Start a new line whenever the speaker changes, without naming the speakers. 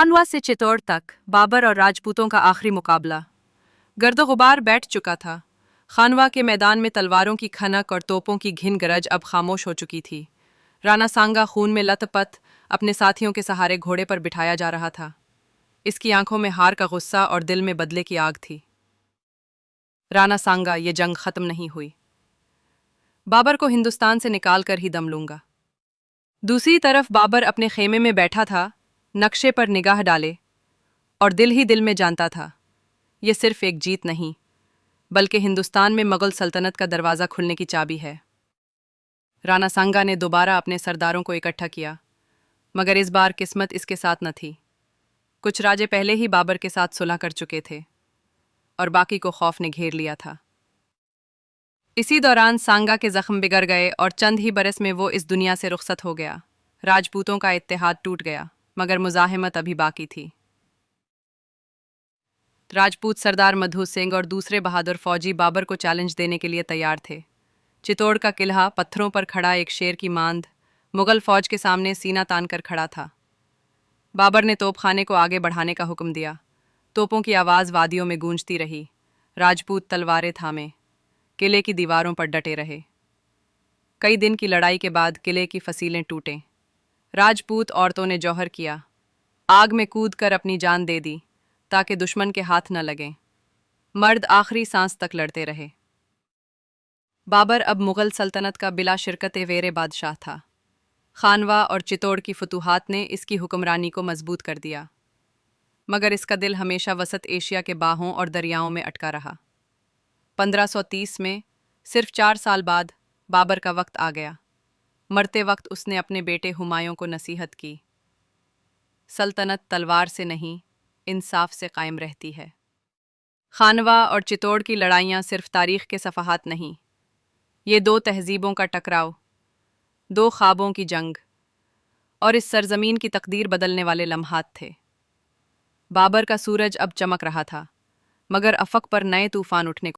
खानवा से चित्तौड़ तक बाबर और राजपूतों का आखिरी मुकाबला। गर्द-ओ-गुबार बैठ चुका था। खानवा के मैदान में तलवारों की खनक और तोपों की घिन गरज अब खामोश हो चुकी थी। राणा सांगा खून में लथपथ अपने साथियों के सहारे घोड़े पर बिठाया जा रहा था। इसकी आंखों में हार का गुस्सा और दिल में बदले की आग थी। राणा सांगा, ये जंग खत्म नहीं हुई। बाबर को हिंदुस्तान से निकाल कर ही दम लूंगा। दूसरी तरफ बाबर अपने खेमे में बैठा था, नक्शे पर निगाह डाले, और दिल ही दिल में जानता था, ये सिर्फ एक जीत नहीं, बल्कि हिंदुस्तान में मुगल सल्तनत का दरवाज़ा खुलने की चाबी है। राणा सांगा ने दोबारा अपने सरदारों को इकट्ठा किया, मगर इस बार किस्मत इसके साथ न थी। कुछ राजे पहले ही बाबर के साथ सुलह कर चुके थे, और बाकी को खौफ ने घेर लिया था। इसी दौरान सांगा के जख्म बिगड़ गए और चंद ही बरस में वो इस दुनिया से रुखसत हो गया। राजपूतों का इत्तेहाद टूट गया, मगर मुजाहिमत अभी बाकी थी। राजपूत सरदार मधु सिंह और दूसरे बहादुर फौजी बाबर को चैलेंज देने के लिए तैयार थे। चित्तौड़ का किला पत्थरों पर खड़ा एक शेर की मांद मुगल फौज के सामने सीना तान कर खड़ा था। बाबर ने तोपखाने को आगे बढ़ाने का हुक्म दिया। तोपों की आवाज़ वादियों में गूंजती रही। राजपूत तलवारें थामे किले की दीवारों पर डटे रहे। कई दिन की लड़ाई के बाद किले की फसीलें टूटें। राजपूत औरतों ने जौहर किया, आग में कूद कर अपनी जान दे दी ताकि दुश्मन के हाथ न लगें। मर्द आखिरी सांस तक लड़ते रहे। बाबर अब मुगल सल्तनत का बिला शिरकत वेरे बादशाह था। खानवा और चित्तौड़ की फतूहात ने इसकी हुक्मरानी को मजबूत कर दिया, मगर इसका दिल हमेशा वसत एशिया के बाहों और दरियाओं में अटका रहा। 1530 में, सिर्फ 4 साल बाद, बाबर का वक्त आ गया। मरते वक्त उसने अपने बेटे हुमायूं को नसीहत की, सल्तनत तलवार से नहीं, इंसाफ से कायम रहती है। खानवा और चित्तौड़ की लड़ाइयाँ सिर्फ तारीख के सफ़हात नहीं, ये दो तहजीबों का टकराव, दो ख्वाबों की जंग और इस सरजमीन की तकदीर बदलने वाले लम्हात थे। बाबर का सूरज अब चमक रहा था, मगर अफक पर नए तूफान उठने